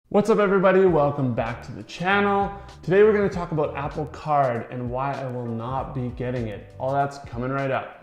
What's up everybody, welcome back to the channel. Today we're going to talk about Apple Card and why I will not be getting it. All that's coming right up.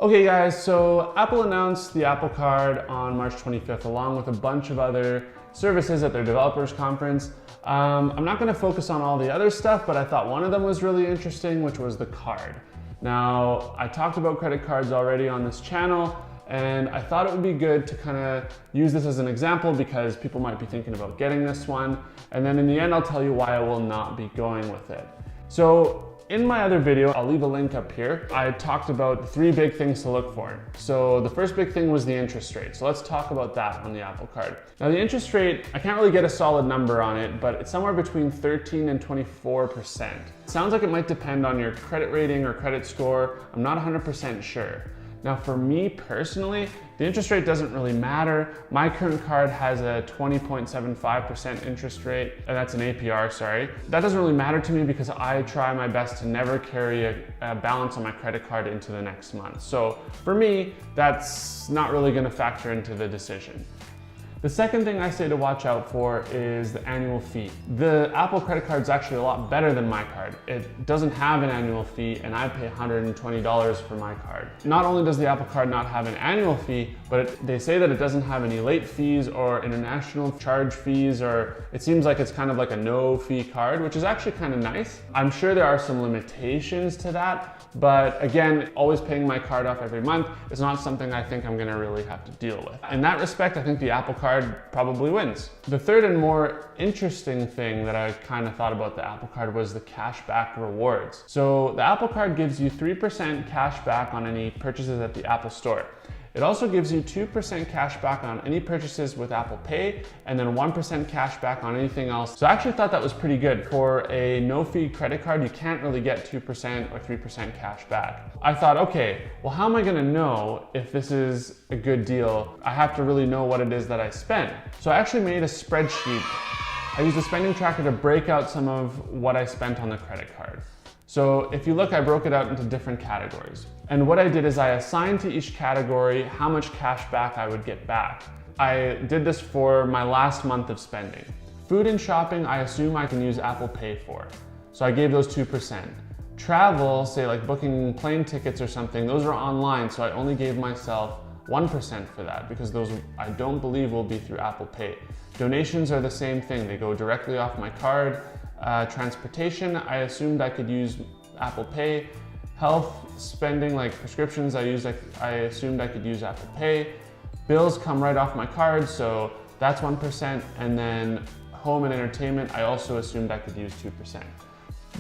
Okay guys, so Apple announced the Apple Card on March 25th along with a bunch of other services at their developers conference. I'm not going to focus on all the other stuff, but I thought one of them was really interesting, which was the card. Now, I talked about credit cards already on this channel, and I thought it would be good to kind of use this as an example because people might be thinking about getting this one. And then in the end, I'll tell you why I will not be going with it. So in my other video, I'll leave a link up here, I talked about the 3 big things to look for. So the first big thing was the interest rate. So let's talk about that on the Apple Card. Now the interest rate, I can't really get a solid number on it, but it's somewhere between 13 and 24%. It sounds like it might depend on your credit rating or credit score. I'm not 100% sure. Now for me personally, the interest rate doesn't really matter. My current card has a 20.75% interest rate, and that's an APR, sorry. That doesn't really matter to me because I try my best to never carry a balance on my credit card into the next month. So for me, that's not really gonna factor into the decision. The second thing I say to watch out for is the annual fee. The Apple credit card is actually a lot better than my card. It doesn't have an annual fee and I pay $120 for my card. Not only does the Apple Card not have an annual fee, but they say that it doesn't have any late fees or international charge fees, or it seems like it's kind of like a no fee card, which is actually kind of nice. I'm sure there are some limitations to that, but again, always paying my card off every month is not something I think I'm gonna really have to deal with. In that respect, I think the Apple Card probably wins. The third and more interesting thing that I kind of thought about the Apple Card was the cashback rewards. So the Apple Card gives you 3% cash back on any purchases at the Apple Store. It also gives you 2% cash back on any purchases with Apple Pay, and then 1% cash back on anything else. So I actually thought that was pretty good. For a no-fee credit card, you can't really get 2% or 3% cash back. I thought, okay, well, how am I gonna know if this is a good deal? I have to really know what it is that I spent. So I actually made a spreadsheet. I used a spending tracker to break out some of what I spent on the credit card. So if you look, I broke it out into different categories. And what I did is I assigned to each category how much cash back I would get back. I did this for my last month of spending. Food and shopping, I assume I can use Apple Pay for. So I gave those 2%. Travel, say like booking plane tickets or something, those are online, so I only gave myself 1% for that because those I don't believe will be through Apple Pay. Donations are the same thing, they go directly off my card. Transportation, I assumed I could use Apple Pay. Health spending, like prescriptions, I assumed I could use Apple Pay. Bills come right off my card, so that's 1%. And then home and entertainment, I also assumed I could use 2%.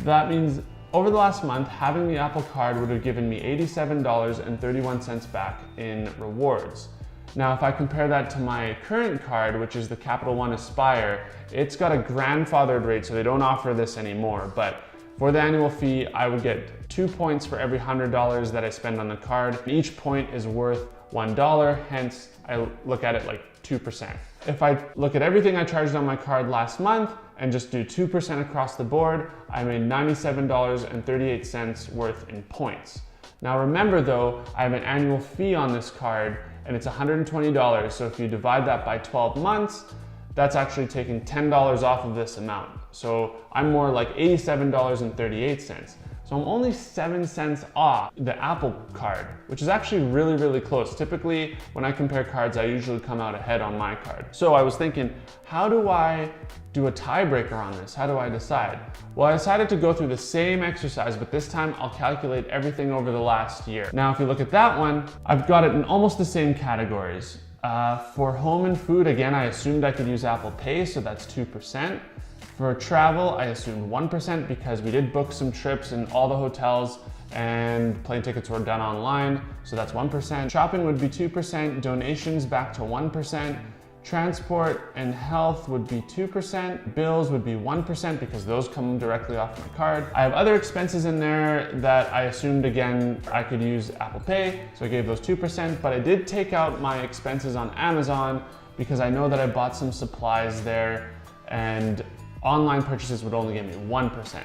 That means over the last month, having the Apple Card would have given me $87.31 back in rewards. Now, if I compare that to my current card, which is the Capital One Aspire, it's got a grandfathered rate, so they don't offer this anymore. But for the annual fee, I would get 2 points for every $100 that I spend on the card. Each point is worth $1, hence I look at it like 2%. If I look at everything I charged on my card last month and just do 2% across the board, I made $97.38 worth in points. Now remember though, I have an annual fee on this card and it's $120. So if you divide that by 12 months, that's actually taking $10 off of this amount. So I'm more like $87.38. So I'm only 7 cents off the Apple Card, which is actually really, really close. Typically, when I compare cards, I usually come out ahead on my card. So I was thinking, how do I do a tiebreaker on this? How do I decide? Well, I decided to go through the same exercise, but this time I'll calculate everything over the last year. Now, if you look at that one, I've got it in almost the same categories. For home and food, again, I assumed I could use Apple Pay, so that's 2%. For travel, I assumed 1% because we did book some trips in all the hotels and plane tickets were done online, so that's 1%. Shopping would be 2%, donations back to 1%, transport and health would be 2%, bills would be 1% because those come directly off my card. I have other expenses in there that I assumed, again, I could use Apple Pay, so I gave those 2%, but I did take out my expenses on Amazon because I know that I bought some supplies there and online purchases would only give me 1%.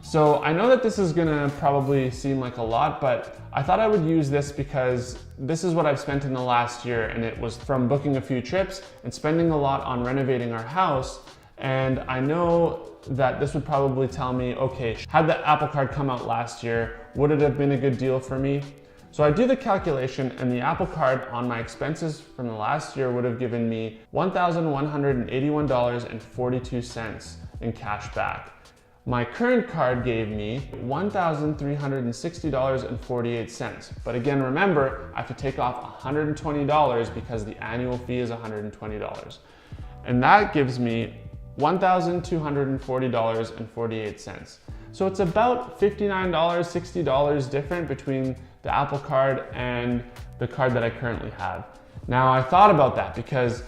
So I know that this is gonna probably seem like a lot, but I thought I would use this because this is what I've spent in the last year, and it was from booking a few trips and spending a lot on renovating our house. And I know that this would probably tell me, okay, had the Apple Card come out last year, would it have been a good deal for me? So I do the calculation, and the Apple Card on my expenses from the last year would have given me $1,181.42 in cash back. My current card gave me $1,360.48. But again, remember, I have to take off $120 because the annual fee is $120. And that gives me $1,240.48. So it's about $59, $60 different between the Apple Card and the card that I currently have. Now I thought about that because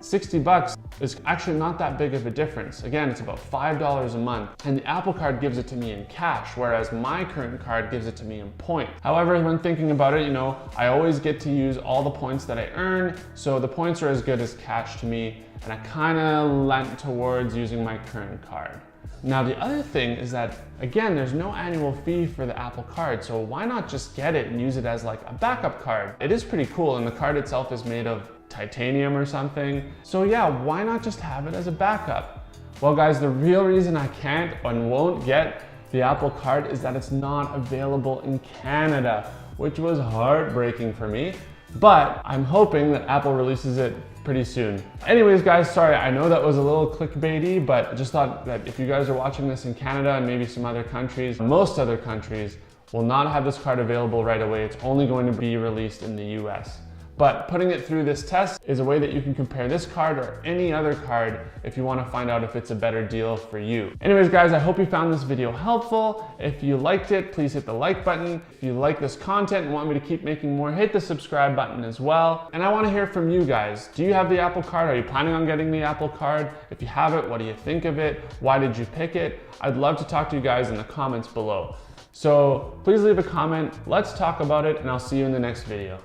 60 bucks is actually not that big of a difference. Again, it's about $5 a month, and the Apple Card gives it to me in cash, whereas my current card gives it to me in points. However, when thinking about it, I always get to use all the points that I earn, so the points are as good as cash to me, and I kind of lent towards using my current card. Now the other thing is that, again, there's no annual fee for the Apple Card, so why not just get it and use it as like a backup card? It is pretty cool, and the card itself is made of titanium or something. So yeah, why not just have it as a backup? Well guys, the real reason I can't and won't get the Apple Card is that it's not available in Canada, which was heartbreaking for me. But I'm hoping that Apple releases it pretty soon. Anyways guys, sorry, I know that was a little clickbaity, but I just thought that if you guys are watching this in Canada and maybe some other countries, most other countries will not have this card available right away. It's only going to be released in the US. But putting it through this test is a way that you can compare this card or any other card if you want to find out if it's a better deal for you. Anyways guys, I hope you found this video helpful. If you liked it, please hit the like button. If you like this content and want me to keep making more, hit the subscribe button as well. And I want to hear from you guys. Do you have the Apple Card? Are you planning on getting the Apple Card? If you have it, what do you think of it? Why did you pick it? I'd love to talk to you guys in the comments below. So please leave a comment, let's talk about it, and I'll see you in the next video.